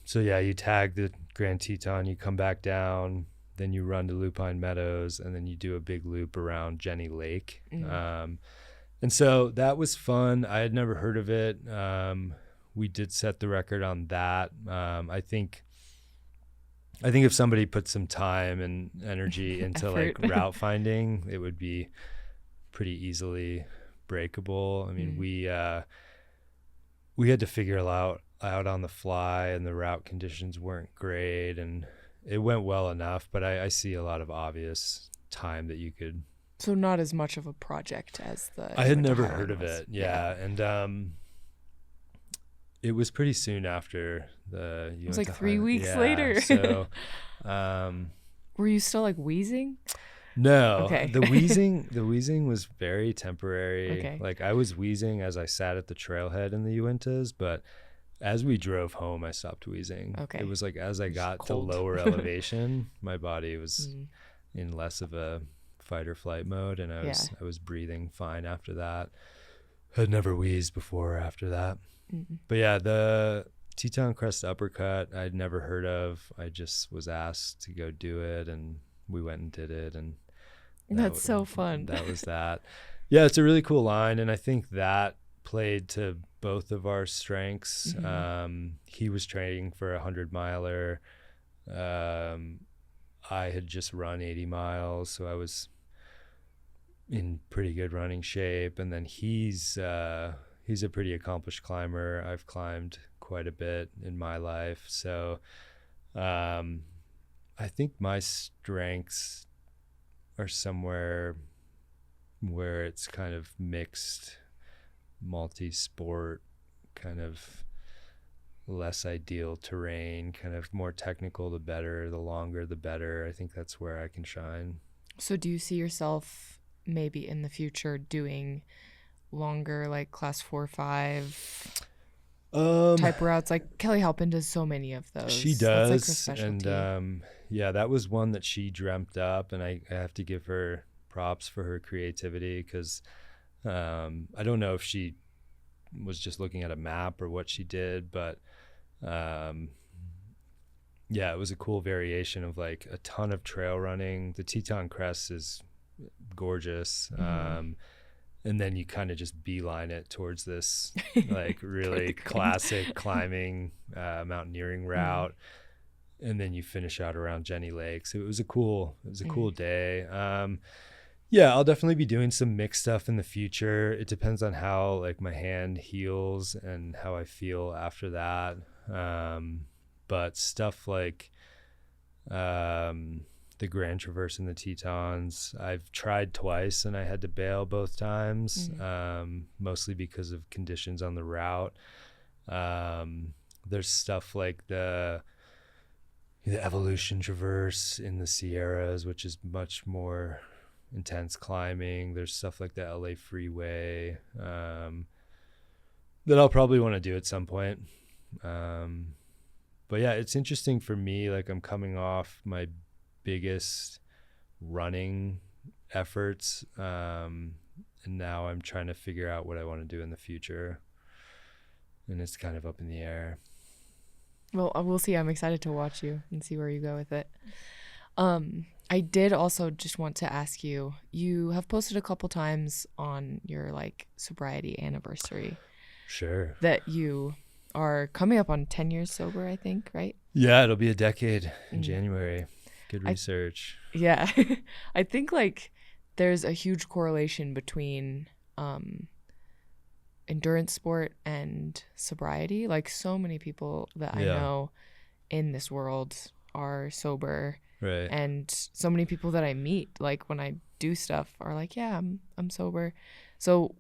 so, yeah, you tag the Grand Teton, you come back down. Then you run to Lupine Meadows, and then you do a big loop around Jenny Lake. And so that was fun. I had never heard of it. We did set the record on that. I think if somebody put some time and energy into like route finding, it would be pretty easily breakable. I mean, we had to figure it out on the fly, and the route conditions weren't great, and it went well enough, but I see a lot of obvious time that you could. So not as much of a project as the. I had never heard of it. Yeah. And it was pretty soon after the. It was like 3 weeks later. So, were you still like wheezing? No. Okay. The wheezing was very temporary. Okay. Like I was wheezing as I sat at the trailhead in the Uintas, but as we drove home, I stopped wheezing. Okay. It was like as I got to cold. lower elevation, my body was in less of a fight or flight mode, and I was breathing fine after that. Had never wheezed before or after that. But yeah, the Teton Crest Uppercut I'd never heard of. I just was asked to go do it, and we went and did it, and that's so fun. That was that. Yeah, it's a really cool line, and I think that played to both of our strengths. He was training for a 100-miler. I had just run 80 miles, so I was in pretty good running shape. And then he's a pretty accomplished climber. I've climbed quite a bit in my life, so I think my strengths are somewhere where it's kind of mixed, multi-sport, kind of less ideal terrain, kind of more technical the better, the longer the better. I think that's where I can shine. So do you see yourself maybe in the future doing longer, like class 4-5 type routes? Like Kelly Halpin does so many of those. She does. That's like her specialty. And yeah, that was one that she dreamt up, and I have to give her props for her creativity, because I don't know if she was just looking at a map or what she did, but yeah, it was a cool variation of like a ton of trail running. The Teton Crest is gorgeous. And then you kind of just beeline it towards this like really classic climbing, mountaineering route. And then you finish out around Jenny Lake. So it was a cool day. Yeah, I'll definitely be doing some mixed stuff in the future. It depends on how like my hand heals and how I feel after that. But stuff like the Grand Traverse and the Tetons, I've tried twice and I had to bail both times, mostly because of conditions on the route. There's stuff like the Evolution Traverse in the Sierras, which is much more intense climbing. There's stuff like the LA Freeway that I'll probably want to do at some point. But yeah, it's interesting for me. Like I'm coming off my biggest running efforts, and now I'm trying to figure out what I want to do in the future, and it's kind of up in the air. Well, we'll see. I'm excited to watch you and see where you go with it. I did also just want to ask you, you have posted a couple times on your like sobriety anniversary. Sure. That you are coming up on 10 years sober, I think, right? Yeah, it'll be a decade in January. Good research. Yeah. I think like there's a huge correlation between endurance sport and sobriety. Like so many people that I know in this world are sober. Right. And so many people that I meet, like when I do stuff, are like, yeah, I'm sober. So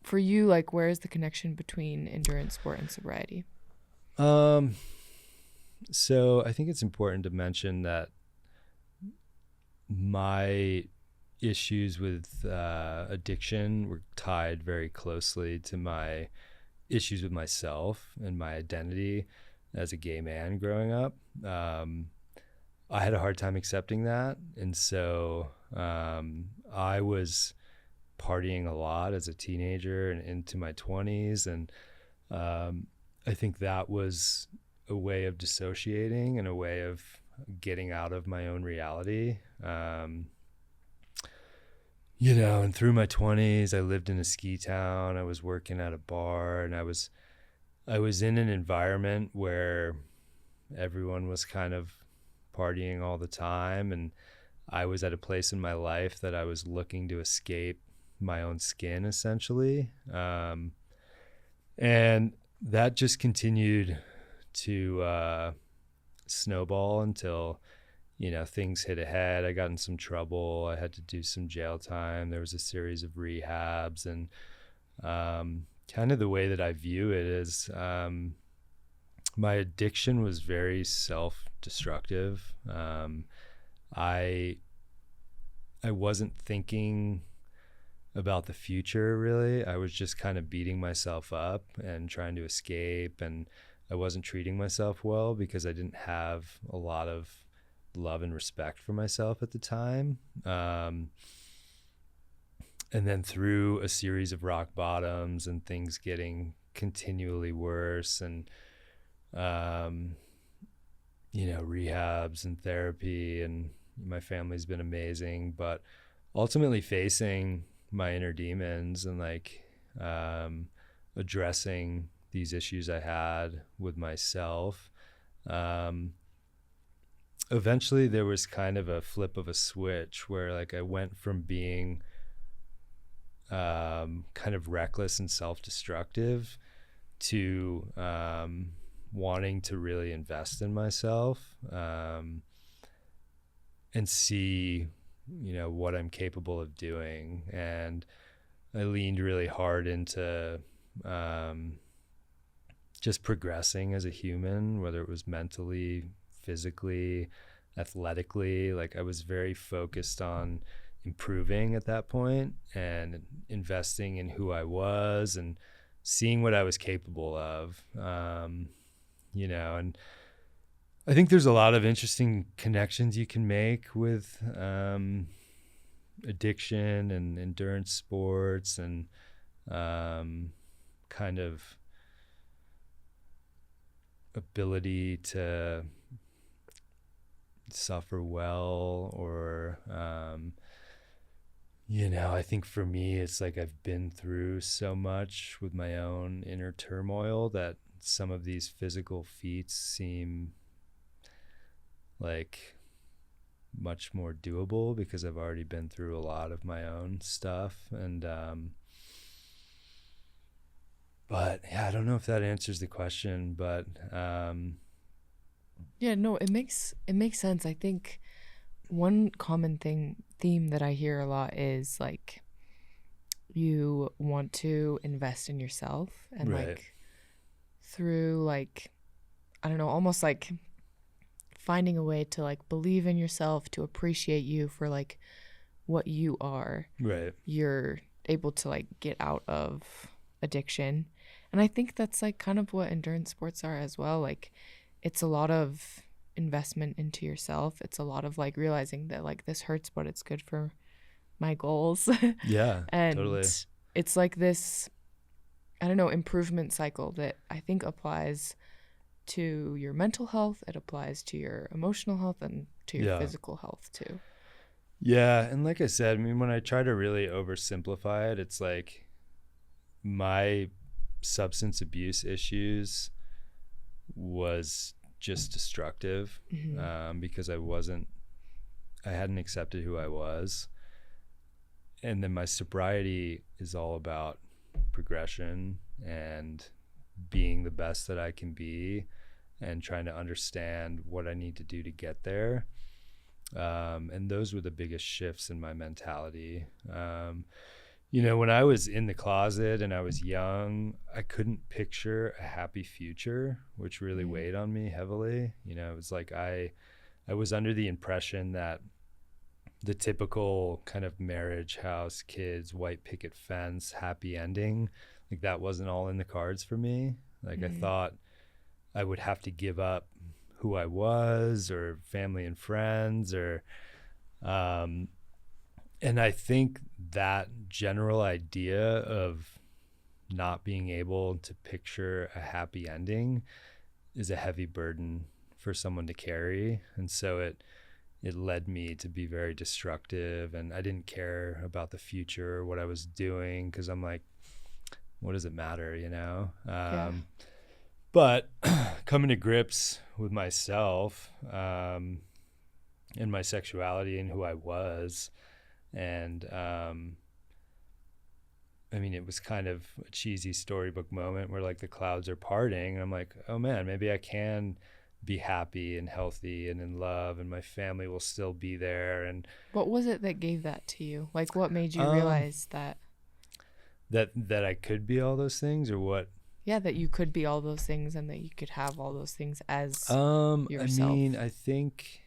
for you, like, where is the connection between endurance sport and sobriety? So I think it's important to mention that my issues with addiction were tied very closely to my issues with myself and my identity as a gay man growing up. I had a hard time accepting that. And so I was partying a lot as a teenager and into my 20s. And I think that was a way of dissociating and a way of getting out of my own reality. And through my 20s, I lived in a ski town. I was working at a bar, and I was in an environment where everyone was kind of partying all the time, and I was at a place in my life that I was looking to escape my own skin, essentially. And that just continued to snowball until things hit ahead. I got in some trouble. I had to do some jail time. There was a series of rehabs, and kind of the way that I view it is my addiction was very self-destructive. I wasn't thinking about the future, really. I was just kind of beating myself up and trying to escape, and I wasn't treating myself well because I didn't have a lot of love and respect for myself at the time. And then through a series of rock bottoms and things getting continually worse, and rehabs and therapy, and my family's been amazing, but ultimately facing my inner demons and addressing these issues I had with myself. Eventually there was kind of a flip of a switch where I went from being kind of reckless and self-destructive to wanting to really invest in myself, and see, what I'm capable of doing. And I leaned really hard into just progressing as a human, whether it was mentally, physically, athletically. Like I was very focused on improving at that point and investing in who I was and seeing what I was capable of, and I think there's a lot of interesting connections you can make with addiction and endurance sports and kind of ability to suffer well, or I think for me it's like I've been through so much with my own inner turmoil that some of these physical feats seem like much more doable because I've already been through a lot of my own stuff. And but yeah, I don't know if that answers the question, but yeah, no, it makes sense. I think one common theme that I hear a lot is like you want to invest in yourself, and right. like through like, I don't know, almost like finding a way to like believe in yourself, to appreciate you for like what you are. Right. You're able to like get out of addiction. And I think that's like kind of what endurance sports are as well. Like it's a lot of investment into yourself. It's a lot of like realizing that like this hurts, but it's good for my goals. Yeah, and totally. It's like this, I don't know, improvement cycle that I think applies to your mental health. It applies to your emotional health and to your physical health too. Yeah. And like I said, I mean, when I try to really oversimplify it, it's like my substance abuse issues was just destructive, because I hadn't accepted who I was. And then my sobriety is all about progression and being the best that I can be and trying to understand what I need to do to get there. And those were the biggest shifts in my mentality. When I was in the closet and I was young, I couldn't picture a happy future, which really weighed on me heavily. It was like I was under the impression that the typical kind of marriage house, kids, white picket fence, happy ending, like that wasn't all in the cards for me. Like I thought I would have to give up who I was or family and friends or and I think that general idea of not being able to picture a happy ending is a heavy burden for someone to carry. And so it led me to be very destructive, and I didn't care about the future or what I was doing because I'm like, what does it matter, But coming to grips with myself and my sexuality and who I was, and I mean, it was kind of a cheesy storybook moment where like the clouds are parting and I'm like, oh man, maybe I can be happy and healthy and in love and my family will still be there. And what was it that gave that to you? Like what made you realize that I could be all those things, or what? Yeah, that you could be all those things and that you could have all those things as yourself. I mean, I think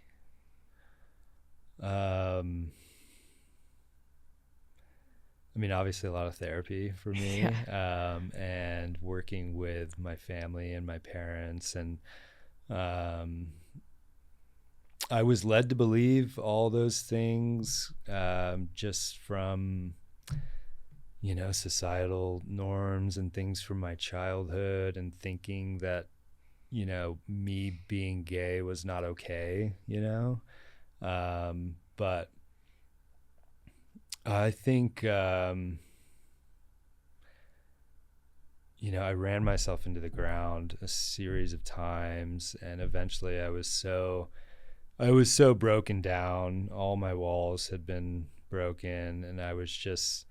obviously a lot of therapy for me, and working with my family and my parents. And I was led to believe all those things just from, societal norms and things from my childhood, and thinking that, me being gay was not okay, but I think, I ran myself into the ground a series of times, and eventually I was so broken down. All my walls had been broken, and I was just,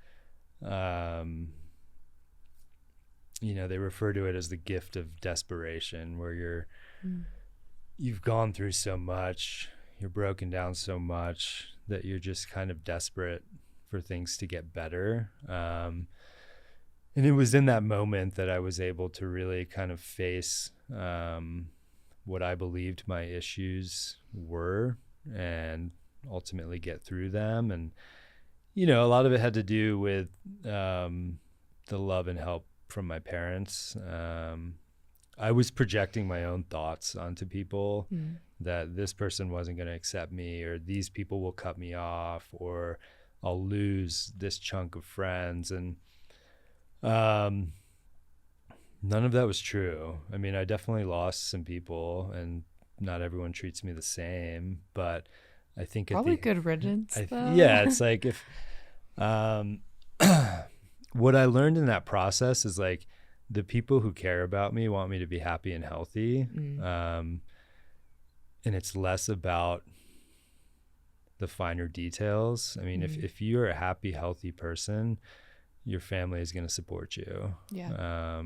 they refer to it as the gift of desperation, where you've gone through so much, you're broken down so much that you're just kind of desperate for things to get better. And it was in that moment that I was able to really kind of face what I believed my issues were and ultimately get through them. And, a lot of it had to do with the love and help from my parents. I was projecting my own thoughts onto people that this person wasn't going to accept me, or these people will cut me off, or I'll lose this chunk of friends. And none of that was true. I mean, I definitely lost some people, and not everyone treats me the same, but I think probably good riddance though. Yeah, it's like if what I learned in that process is like, the people who care about me want me to be happy and healthy. And it's less about the finer details. I mean, if you're a happy, healthy person, your family is going to support you. Yeah.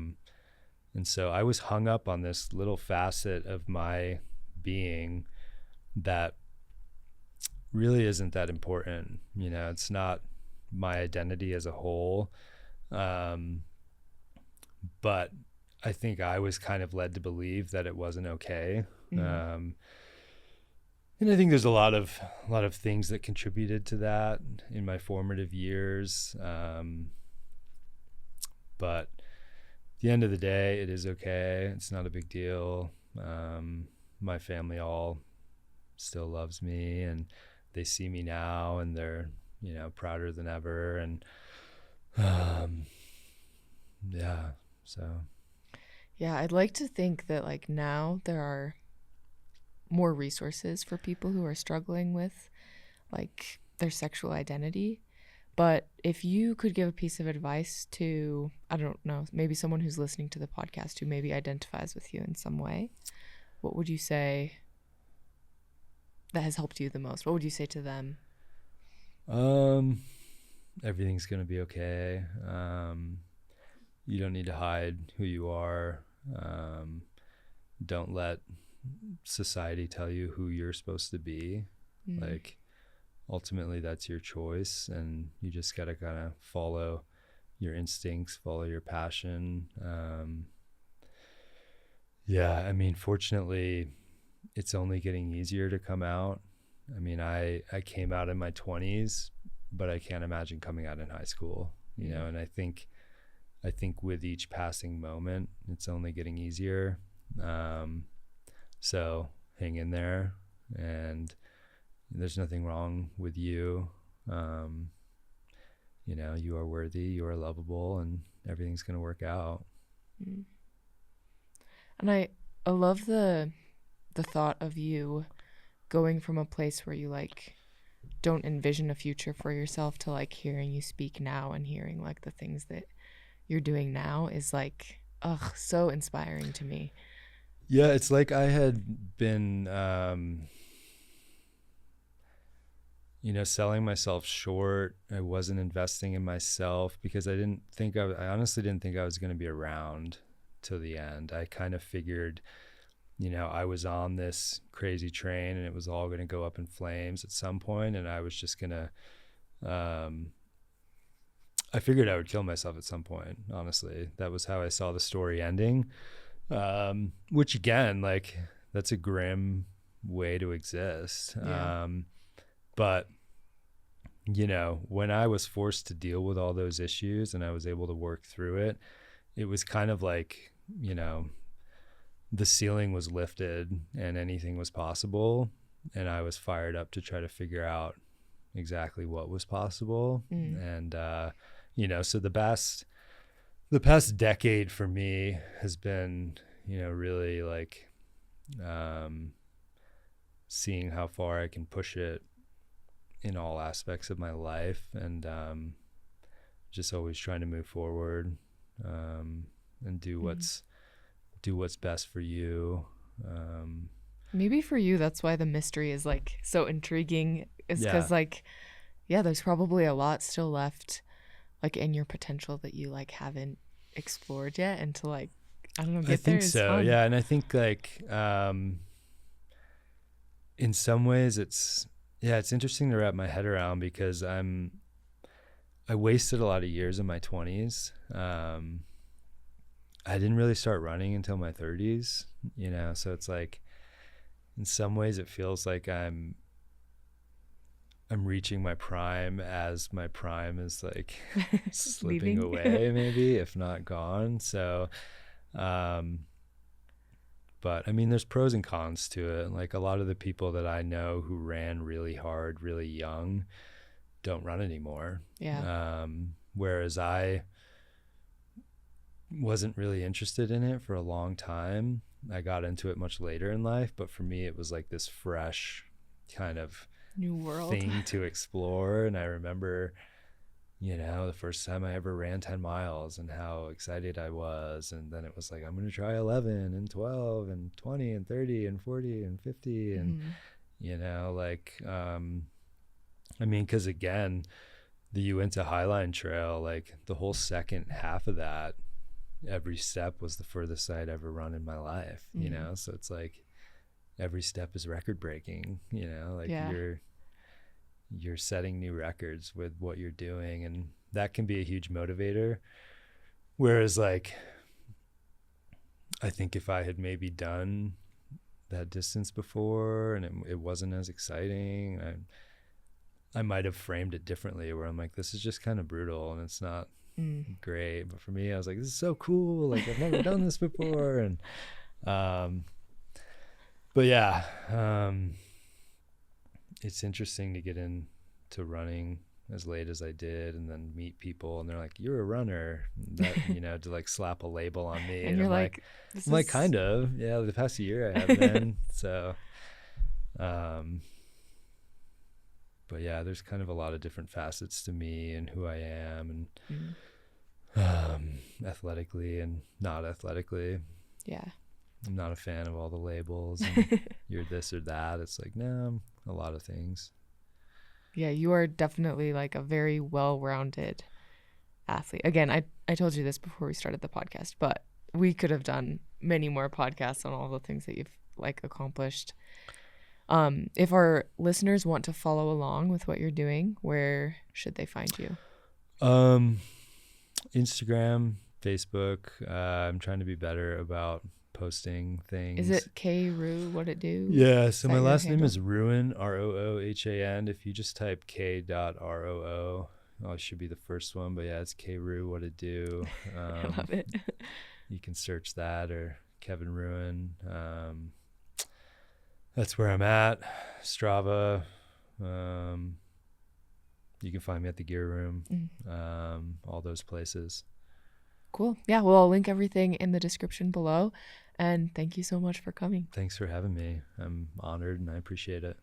And so I was hung up on this little facet of my being that really isn't that important. It's not my identity as a whole. But I think I was kind of led to believe that it wasn't okay. And I think there's a lot of things that contributed to that in my formative years. But at the end of the day, it is okay. It's not a big deal. My family all still loves me, and they see me now, and they're, prouder than ever. And yeah. So, yeah, I'd like to think that like now there are more resources for people who are struggling with like their sexual identity. But if you could give a piece of advice to, I don't know, maybe someone who's listening to the podcast who maybe identifies with you in some way, what would you say that has helped you the most? What would you say to them? Everything's going to be okay. You don't need to hide who you are. Don't let society tell you who you're supposed to be. Like, ultimately, that's your choice, and you just got to kind of follow your instincts, follow your passion. Yeah, I mean, fortunately, it's only getting easier to come out. I mean, I came out in my 20s, but I can't imagine coming out in high school, and I think with each passing moment, it's only getting easier. So hang in there, and there's nothing wrong with you. You are worthy, you are lovable, and everything's going to work out. And I love the thought of you going from a place where you like don't envision a future for yourself to like hearing you speak now and hearing like the things that you're doing now is like, so inspiring to me. Yeah, it's like I had been, selling myself short. I wasn't investing in myself because I honestly didn't think I was going to be around till the end. I kind of figured, I was on this crazy train and it was all going to go up in flames at some point, and I was just going to, I figured I would kill myself at some point, honestly. That was how I saw the story ending, which again, like, that's a grim way to exist. Yeah. But, when I was forced to deal with all those issues and I was able to work through it, it was kind of like, the ceiling was lifted and anything was possible. And I was fired up to try to figure out exactly what was possible. And, so the past decade for me has been, really like, seeing how far I can push it in all aspects of my life, and just always trying to move forward, and do what's best for you. Maybe for you, that's why the mystery is like so intriguing, is because there's probably a lot still left like in your potential that you like haven't explored yet, and to like, I don't know, I get there think is so. fun. Yeah. And I think like, in some ways it's interesting to wrap my head around, because I wasted a lot of years in my 20s. I didn't really start running until my 30s, so it's like, in some ways it feels like I'm reaching my prime as my prime is like slipping away, maybe, if not gone. So, but I mean, there's pros and cons to it. Like, a lot of the people that I know who ran really hard, really young, don't run anymore. Yeah. Whereas I wasn't really interested in it for a long time. I got into it much later in life, but for me, it was like this fresh kind of new world thing to explore. And I remember, the first time I ever ran 10 miles and how excited I was. And then it was like, I'm going to try 11 and 12 and 20 and 30 and 40 and 50. And, I mean, because again, the Uinta Highline Trail, like the whole second half of that, every step was the furthest I'd ever run in my life, so it's like every step is record breaking, like you're setting new records with what you're doing, and that can be a huge motivator. Whereas like, I think if I had maybe done that distance before and it wasn't as exciting, I might have framed it differently, where I'm like, this is just kind of brutal and it's not great. But for me, I was like, this is so cool. Like, I've never done this before. And, but yeah, it's interesting to get into running as late as I did, and then meet people and they're like, you're a runner, that, to like slap a label on me. And you're I'm like, like, kind of, yeah, the past year I have been. So, but yeah, there's kind of a lot of different facets to me and who I am, and athletically and not athletically. Yeah. I'm not a fan of all the labels and you're this or that. It's like, no, I'm a lot of things. Yeah, you are definitely like a very well-rounded athlete. Again, I told you this before we started the podcast, but we could have done many more podcasts on all the things that you've like accomplished. If our listeners want to follow along with what you're doing, where should they find you? Instagram, Facebook. I'm trying to be better about posting things. Is it K-Roo, what it do? Yeah, so my last name is Roohan, Roohan. If you just type K.ROO, it should be the first one, but yeah, it's K-Roo, what it do. I love it. You can search that, or Kevin Roohan. That's where I'm at. Strava. You can find me at the Gear Room. All those places. Cool. Yeah, well, I'll link everything in the description below. And thank you so much for coming. Thanks for having me. I'm honored and I appreciate it.